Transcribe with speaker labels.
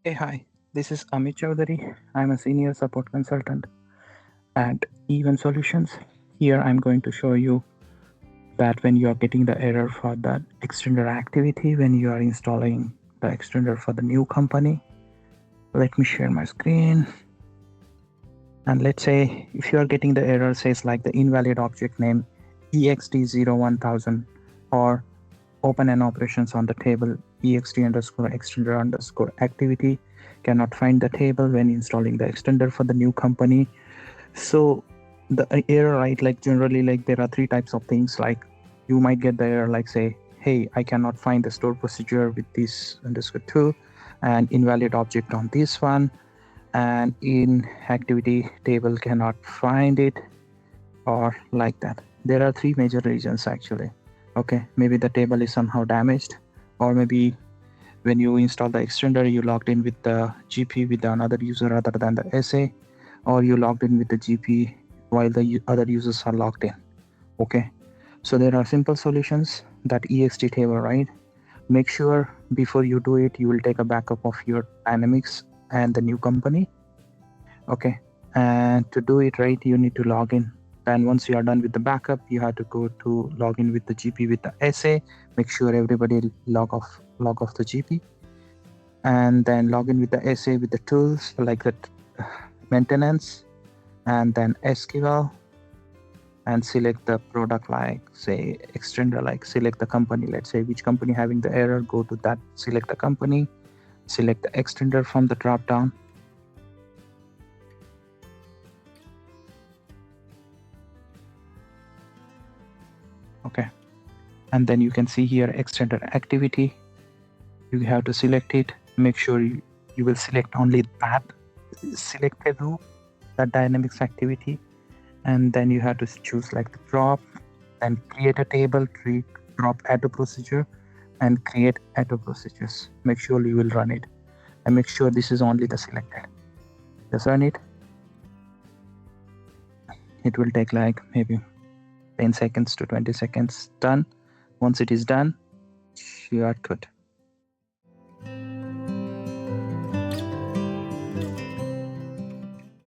Speaker 1: Hey, hi, this is Amit Chaudhary. I'm a senior support consultant at Even Solutions. Here, I'm going to show you that when you are getting the error for that extender activity, when you are installing the extender for the new company. Let me share my screen. And let's say if you are getting the error says like the invalid object name EXT01000 or open an operations on the table ext underscore extender underscore activity cannot find the table when installing the extender for the new company. So the error, right, like generally like there are three types of things. Like you might get the error like say, hey, I cannot find the store procedure with this underscore 2 and invalid object on this one, and in activity table cannot find it, or like that. There are three major reasons actually. Okay, maybe the table is somehow damaged, or maybe when you install the extender you logged in with the GP with another user other than the SA, or you logged in with the GP while the other users are logged in. Okay, so there are simple solutions that EXT table, right? Make sure before you do it you will take a backup of your dynamics and the new company. Okay, and to do it right you need to log in, and once you are done with the backup you have to go to log in with the GP with the SA. Make sure everybody log off the GP, and then log in with the SA with the tools like the maintenance, and then SQL, and select the product like say extender, like select the company, let's say which company having the error, go to that, select the company, select the extender from the drop down. Okay, and then you can see here extender activity. You have to select it. Make sure you will select only that selected row, that dynamics activity, and then you have to choose like the drop, then create a table, create drop auto procedure, and create auto procedures. Make sure you will run it, and make sure this is only the selected. Just run it. It will take like maybe 10 seconds to 20 seconds. Done. Once it is done, you are good.